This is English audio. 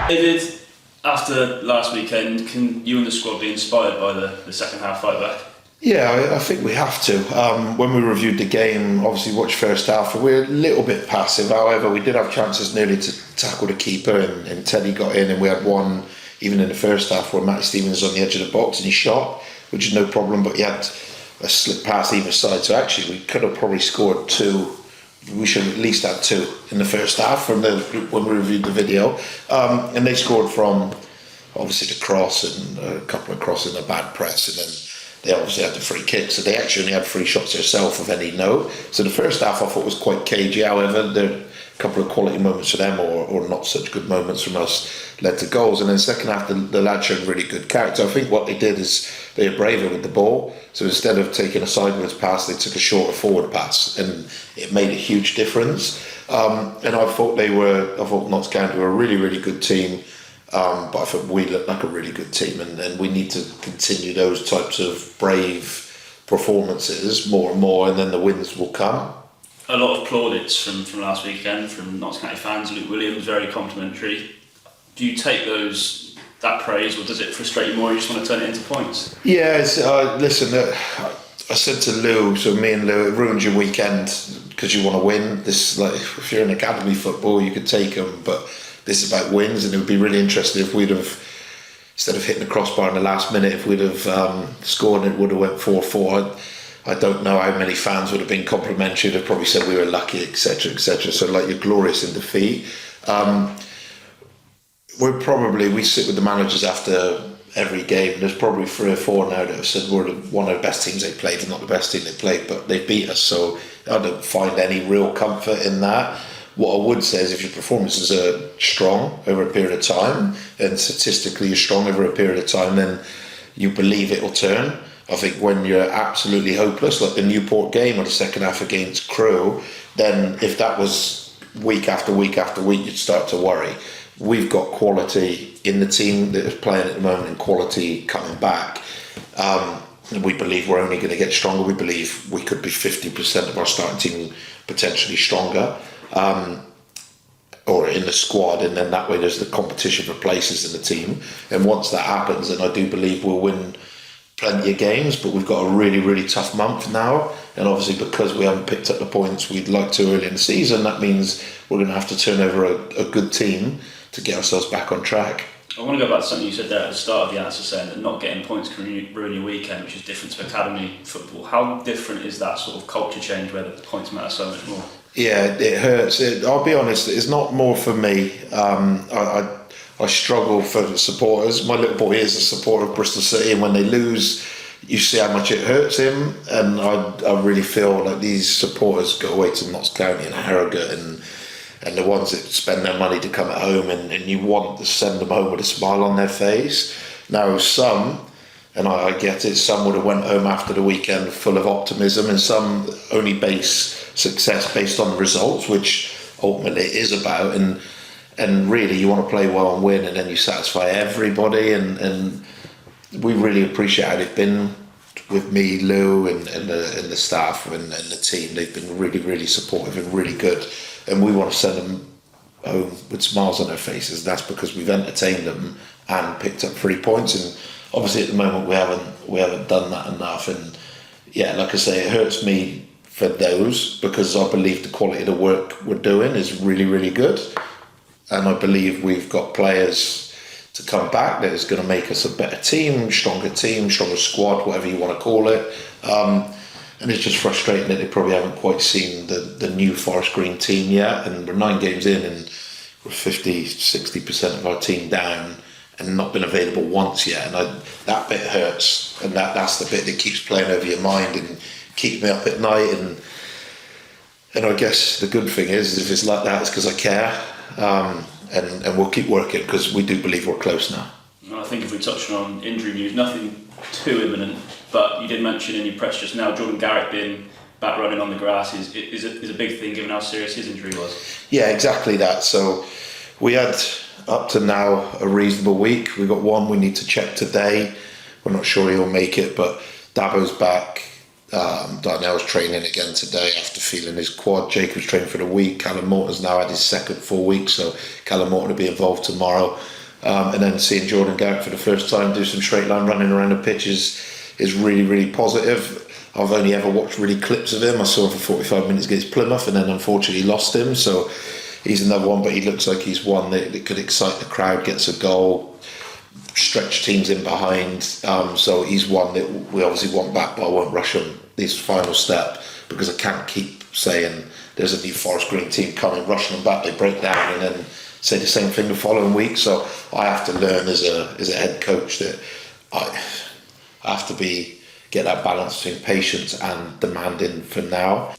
David, after last weekend, can you and the squad be inspired by the second half fight back? Yeah, I think we have to. When we reviewed the game, obviously watched first half, we were a little bit passive. However, we did have chances nearly to tackle the keeper, and Teddy got in, and we had one, even in the first half, where Matty Stevens was on the edge of the box and he shot, which is no problem, but he had a slip past either side. So actually, we could have probably scored two. We should have at least had two in the first half when we reviewed the video. And they scored from, obviously, the cross and a couple of crosses and a bad press, and then they obviously had the free kick, so they actually only had 3 shots themselves of any note. So the first half I thought was quite cagey. However, there a couple of quality moments for them, or not such good moments from us, led to goals. And then the second half, the lads showed really good character. I think what they did is they were braver with the ball. So instead of taking a sideways pass, they took a shorter forward pass, and it made a huge difference. And I thought Notts County were a really, really good team. But I think we look like a really good team, and we need to continue those types of brave performances more and more, and then the wins will come. A lot of plaudits from last weekend from Notts County fans. Luke Williams, very complimentary. Do you take that praise, or does it frustrate you more? You just want to turn it into points? Yeah, listen, I said to Lou, so me and Lou, it ruins your weekend because you want to win. This, like, if you're in academy football, you could take them, but this is about wins, and it would be really interesting if we'd have, instead of hitting the crossbar in the last minute, if we'd have scored and it would have went 4-4. I don't know how many fans would have been complimentary. They'd probably said we were lucky, etc., etc. So, like, you're glorious in defeat. We sit with the managers after every game. There's probably 3 or 4 now that have said we're one of the best teams they played, and not the best team they played, but they beat us. So I don't find any real comfort in that. What I would say is if your performances are strong over a period of time, and statistically you're strong over a period of time, then you believe it will turn. I think when you're absolutely hopeless, like the Newport game or the second half against Crewe, then if that was week after week after week, you'd start to worry. We've got quality in the team that is playing at the moment, and quality coming back. And we believe we're only going to get stronger. We believe we could be 50% of our starting team potentially stronger. Or in the squad, and then that way there's the competition for places in the team, and once that happens, then I do believe we'll win plenty of games. But we've got a really, really tough month now, and obviously because we haven't picked up the points we'd like to early in the season, that means we're going to have to turn over a good team to get ourselves back on track. I want to go back to something you said there at the start of the answer, saying that not getting points can ruin your weekend, which is different to academy football. How different is that sort of culture change where the points matter so much more? Yeah, it hurts. I'll be honest, it's not more for me. I struggle for the supporters. My little boy is a supporter of Bristol City, and when they lose, you see how much it hurts him. And I really feel like these supporters go away to Notts County and Harrogate, and the ones that spend their money to come at home, and you want to send them home with a smile on their face. Now some, and I get it, some would have went home after the weekend full of optimism, and some only base success based on the results, which ultimately it is about. And really you want to play well and win, and then you satisfy everybody. And we really appreciate how they've been with me, Lou, and the staff and the team. They've been really, really supportive and really good. And we want to send them home with smiles on their faces. That's because we've entertained them and picked up 3 points. And obviously at the moment we haven't done that enough. And yeah, like I say, it hurts me for those, because I believe the quality of the work we're doing is really, really good. And I believe we've got players to come back that is going to make us a better team, stronger squad, whatever you want to call it. And it's just frustrating that they probably haven't quite seen the new Forest Green team yet. And we're 9 games in, and we're 50-60% of our team down and not been available once yet. And that bit hurts, and that's the bit that keeps playing over your mind and keeps me up at night. And I guess the good thing is, if it's like that, it's because I care. And we'll keep working, because we do believe we're close now. I think if we touch on injury news, nothing too imminent, but you did mention in your press just now, Jordan Garrett being back running on the grass is a big thing, given how serious his injury was. Yeah, exactly that. So we had up to now a reasonable week. We got one we need to check today. We're not sure he'll make it, but Dabo's back. Darnell's training again today after feeling his quad. Jacob's training for the week. Callum Morton's now had his second full week, so Callum Morton will be involved tomorrow. And then seeing Jordan Garrett for the first time do some straight line running around the pitch is really, really positive. I've only ever watched really clips of him. I saw him for 45 minutes against Plymouth and then unfortunately lost him. So he's another one, but he looks like he's one that could excite the crowd, gets a goal, stretch teams in behind. So he's one that we obviously want back, but I won't rush him this final step because I can't keep saying there's a new Forest Green team coming, rushing them back, they break down and then say the same thing the following week. So I have to learn as a head coach that I have to get that balance between patience and demanding for now.